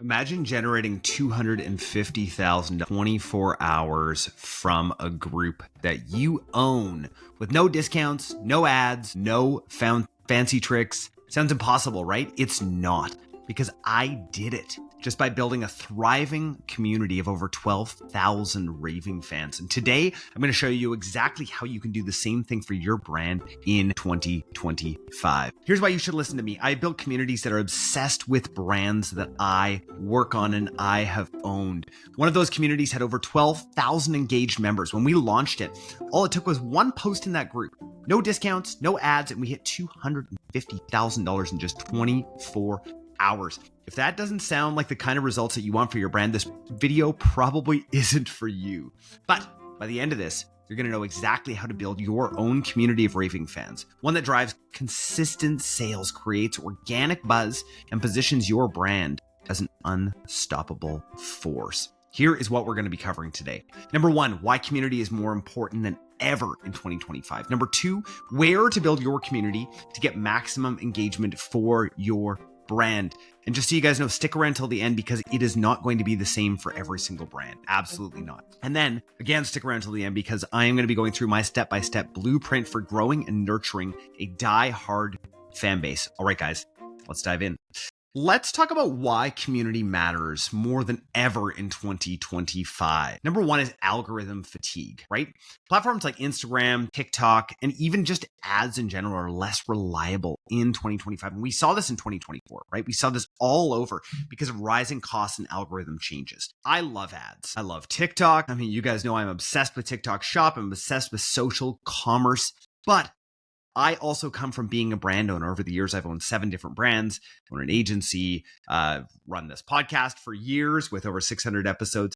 Imagine generating $250,000 24 hours from a group that you own with no discounts, no ads, no fancy tricks. Sounds impossible, right? It's not, because I did it just by building a thriving community of over 12,000 raving fans. And today, I'm going to show you exactly how you can do the same thing for your brand in 2025. Here's why you should listen to me. I built communities that are obsessed with brands that I work on and I have owned. One of those communities had over 12,000 engaged members. When we launched it, all it took was one post in that group. No discounts, no ads, and we hit $250,000 in just 24 hours. If that doesn't sound like the kind of results that you want for your brand, this video probably isn't for you. But by the end of this, you're going to know exactly how to build your own community of raving fans, one that drives consistent sales, creates organic buzz, and positions your brand as an unstoppable force. Here is what we're going to be covering today. Number one, why community is more important than ever in 2025. Number two, where to build your community to get maximum engagement for your brand. And just so you guys know, stick around till the end, because it is not going to be the same for every single brand. Absolutely not. And then again, stick around till the end, because I am going to be going through my step-by-step blueprint for growing and nurturing a die-hard fan base. All right, guys, let's dive in. Let's talk about why community matters more than ever in 2025. Number one is algorithm fatigue, right? Platforms like Instagram, TikTok, and even just ads in general are less reliable in 2025. And we saw this in 2024, right? We saw this all over because of rising costs and algorithm changes. I love ads. I love TikTok. I mean, you guys know I'm obsessed with TikTok Shop. I'm obsessed with social commerce, but I also come from being a brand owner. Over the years, I've owned 7 different brands, owned an agency, run this podcast for years with over 600 episodes.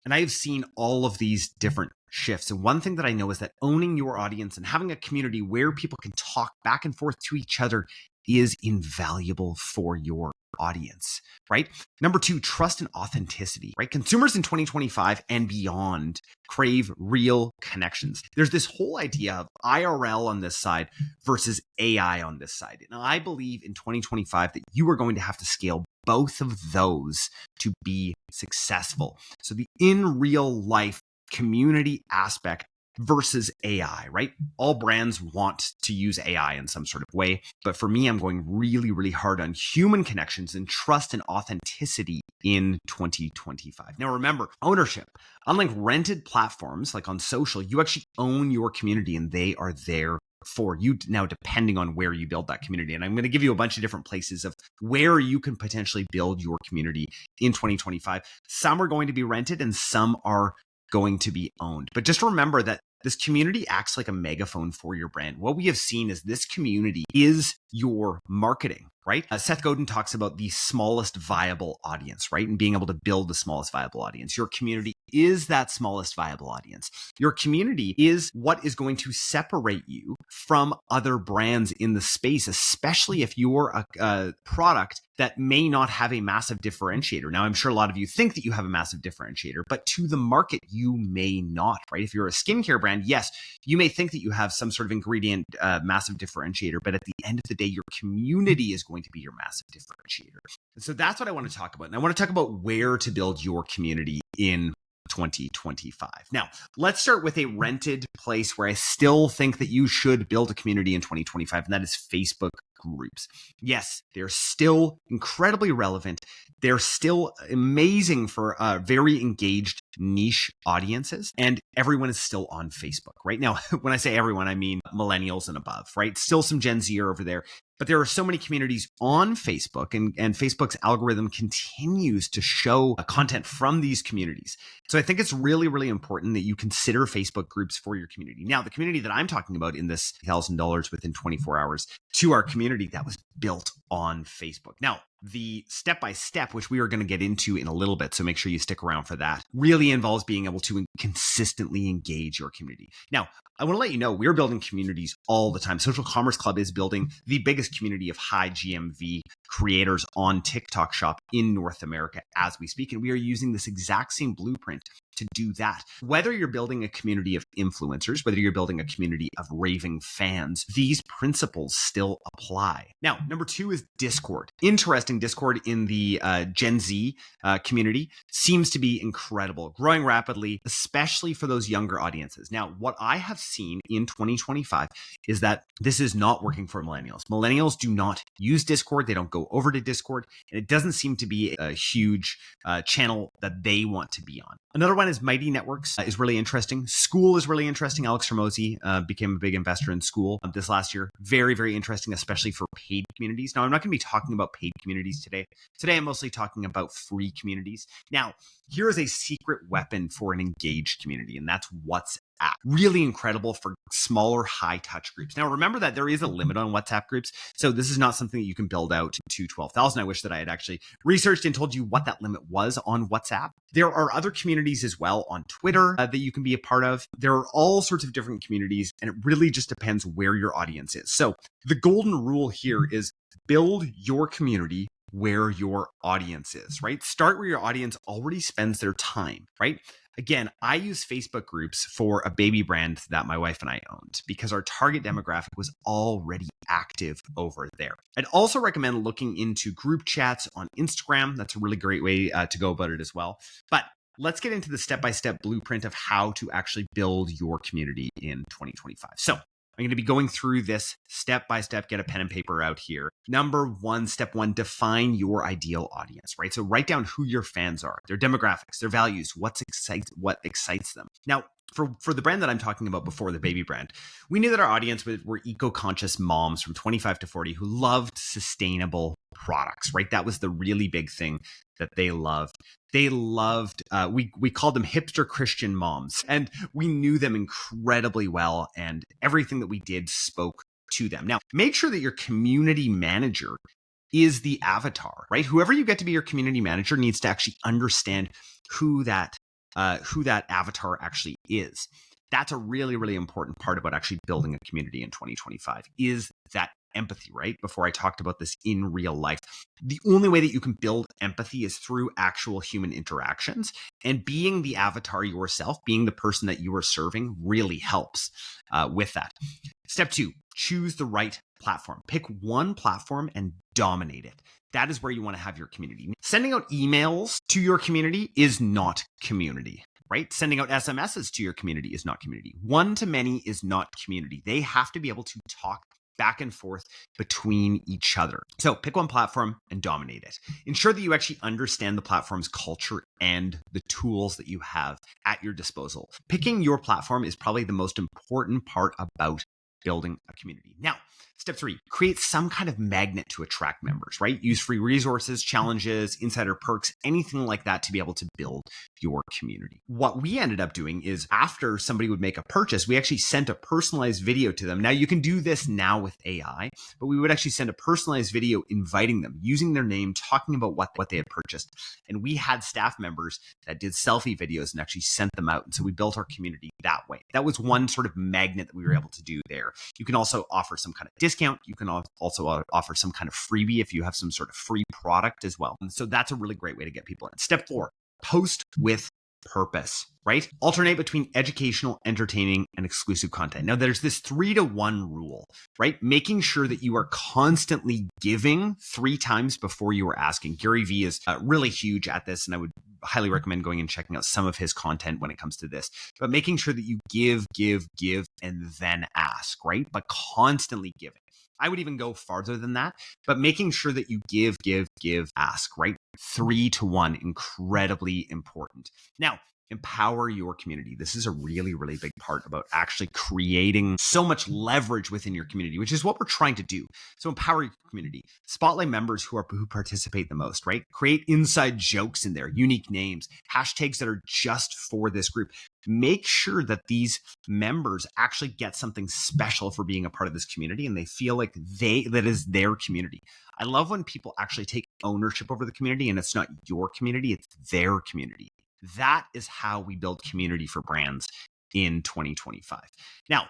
And I have seen all of these different shifts. And one thing that I know is that owning your audience and having a community where people can talk back and forth to each other is invaluable for your audience, right? Number two, trust and authenticity, right? Consumers in 2025 and beyond crave real connections. There's this whole idea of IRL on this side versus AI on this side. And I believe in 2025 that you are going to have to scale both of those to be successful. So the in real life community aspect versus AI, right? All brands want to use AI in some sort of way. But for me, I'm going really, really hard on human connections and trust and authenticity in 2025. Now, remember, ownership. Unlike rented platforms like on social, you actually own your community and they are there for you now, depending on where you build that community. And I'm going to give you a bunch of different places of where you can potentially build your community in 2025. Some are going to be rented and some are going to be owned. But just remember that this community acts like a megaphone for your brand. What we have seen is this community is your marketing, right? Seth Godin talks about the smallest viable audience, right? And being able to build the smallest viable audience. Your community is that smallest viable audience. Your community is what is going to separate you from other brands in the space, especially if you're a product that may not have a massive differentiator. Now, I'm sure a lot of you think that you have a massive differentiator, but to the market, you may not, right? If you're a skincare brand, yes, you may think that you have some sort of ingredient, massive differentiator, but at the end of the day, your community is going to be your massive differentiator. And so that's what I want to talk about. And I want to talk about where to build your community in 2025. Now, let's start with a rented place where I still think that you should build a community in 2025, and that is Facebook groups. Yes, they're still incredibly relevant. They're still amazing for very engaged niche audiences, and everyone is still on Facebook right now. When I say everyone, I mean millennials and above, right? Still some Gen Z over there. But there are so many communities on Facebook, and Facebook's algorithm continues to show content from these communities. So I think it's really, really important that you consider Facebook groups for your community. Now, the community that I'm talking about in this $1,000 within 24 hours to our community, that was built on Facebook. Now, the step-by-step, which we are going to get into in a little bit, so make sure you stick around for that, really involves being able to consistently engage your community. Now, I want to let you know we're building communities all the time. Social Commerce Club is building the biggest community of high GMV creators on TikTok Shop in North America as we speak. And we are using this exact same blueprint to do that. Whether you're building a community of influencers, whether you're building a community of raving fans, these principles still apply. Now, number 2 is Discord. Interesting, Discord in the Gen Z community seems to be incredible, growing rapidly, especially for those younger audiences. Now, what I have seen in 2025 is that this is not working for millennials. Millennials do not use Discord. They don't go over to Discord, and it doesn't seem to be a huge channel that they want to be on. Another one is Mighty Networks is really interesting. School is really interesting. Alex Hormozi became a big investor in School this last year. Very, very interesting, especially for paid communities. Now, I'm not going to be talking about paid communities today. Today, I'm mostly talking about free communities. Now, here is a secret weapon for an engaged community, and that's WhatsApp. Really incredible for smaller, high-touch groups. Now, remember that there is a limit on WhatsApp groups, so this is not something that you can build out to 12,000. I wish that I had actually researched and told you what that limit was on WhatsApp. There are other communities as well on Twitter that you can be a part of. There are all sorts of different communities, and it really just depends where your audience is. So the golden rule here is build your community where your audience is, right? Start where your audience already spends their time, right? Again, I use Facebook groups for a baby brand that my wife and I owned because our target demographic was already active over there. I'd also recommend looking into group chats on Instagram. That's a really great way to go about it as well. But let's get into the step-by-step blueprint of how to actually build your community in 2025. So I'm going to be going through this step by step. Get a pen and paper out here. Number 1, step 1, define your ideal audience, right? So write down who your fans are, their demographics, their values, what excites them. Now, for the brand that I'm talking about before, the baby brand, we knew that our audience were eco-conscious moms from 25 to 40 who loved sustainable products, right? That was the really big thing that they loved. They loved, we called them hipster Christian moms, and we knew them incredibly well, and everything that we did spoke to them. Now, make sure that your community manager is the avatar, right? Whoever you get to be your community manager needs to actually understand who that avatar actually is. That's a really, really important part about actually building a community in 2025 is that empathy, right? Before I talked about this in real life, the only way that you can build empathy is through actual human interactions, and being the avatar yourself, being the person that you are serving really helps with that. Step 2, choose the right platform. Pick one platform and dominate it. That is where you want to have your community. Sending out emails to your community is not community, right? Sending out SMSs to your community is not community. One-to-many is not community. They have to be able to talk back and forth between each other. So pick one platform and dominate it. Ensure that you actually understand the platform's culture and the tools that you have at your disposal. Picking your platform is probably the most important part about building a community. Now, step 3, create some kind of magnet to attract members, right? Use free resources, challenges, insider perks, anything like that to be able to build your community. What we ended up doing is after somebody would make a purchase, we actually sent a personalized video to them. Now you can do this now with AI, but we would actually send a personalized video inviting them, using their name, talking about what they had purchased. And we had staff members that did selfie videos and actually sent them out. And so we built our community that way. That was one sort of magnet that we were able to do there. You can also offer some kind of discount. You can also offer some kind of freebie if you have some sort of free product as well. And so that's a really great way to get people in. Step 4, post with purpose, right? Alternate between educational, entertaining, and exclusive content. Now, there's this 3-to-1 rule, right? Making sure that you are constantly giving 3 times before you are asking. Gary Vee is really huge at this, and I would highly recommend going and checking out some of his content when it comes to this. But making sure that you give, and then ask, right? But constantly giving. I would even go farther than that, but making sure that you give, ask, right? 3-to-1, incredibly important. Now, empower your community. This is a really, really big part about actually creating so much leverage within your community, which is what we're trying to do. So empower your community. Spotlight members who participate the most, right? Create inside jokes in there, unique names, hashtags that are just for this group. Make sure that these members actually get something special for being a part of this community and they feel like that is their community. I love when people actually take ownership over the community and it's not your community, it's their community. That is how we build community for brands in 2025. Now,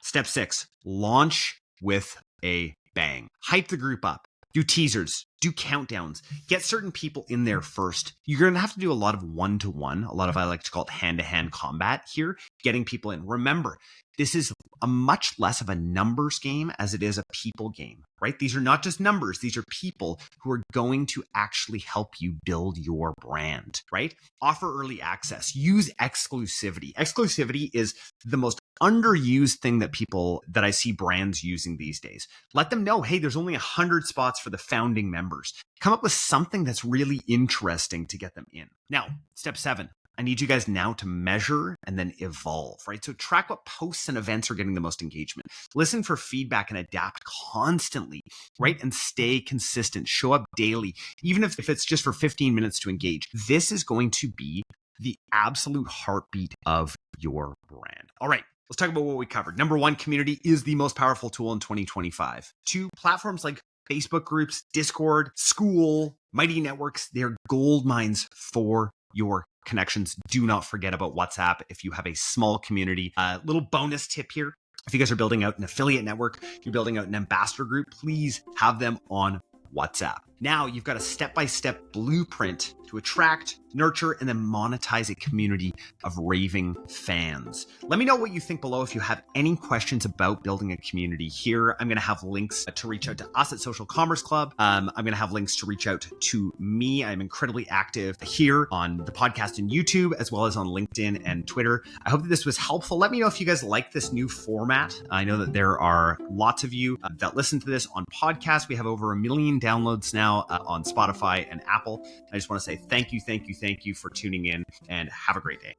step 6, launch with a bang. Hype the group up. Do teasers, Do countdowns, get certain people in there first. You're going to have to do a lot of one-to-one, a lot of, I like to call it hand-to-hand combat here, getting people in. Remember, this is a much less of a numbers game as it is a people game, right? These are not just numbers. These are people who are going to actually help you build your brand, right? Offer early access, use exclusivity. Exclusivity is the most underused thing that I see brands using these days. Let them know, hey, there's only 100 spots for the founding members. Come up with something that's really interesting to get them in. Now, step 7. I need you guys now to measure and then evolve, right? So track what posts and events are getting the most engagement. Listen for feedback and adapt constantly, right? And stay consistent. Show up daily, even if it's just for 15 minutes to engage. This is going to be the absolute heartbeat of your brand. All right. Let's talk about what we covered. Number 1, community is the most powerful tool in 2025. 2, platforms like Facebook groups, Discord, School, Mighty Networks, they're gold mines for your connections. Do not forget about WhatsApp if you have a small community. Little bonus tip here. If you guys are building out an affiliate network, you're building out an ambassador group, please have them on WhatsApp. Now you've got a step-by-step blueprint to attract, nurture, and then monetize a community of raving fans. Let me know what you think below if you have any questions about building a community here. I'm going to have links to reach out to us at Social Commerce Club. I'm going to have links to reach out to me. I'm incredibly active here on the podcast and YouTube, as well as on LinkedIn and Twitter. I hope that this was helpful. Let me know if you guys like this new format. I know that there are lots of you that listen to this on podcasts. We have over 1 million downloads now on Spotify and Apple. I just want to say thank you for tuning in and have a great day.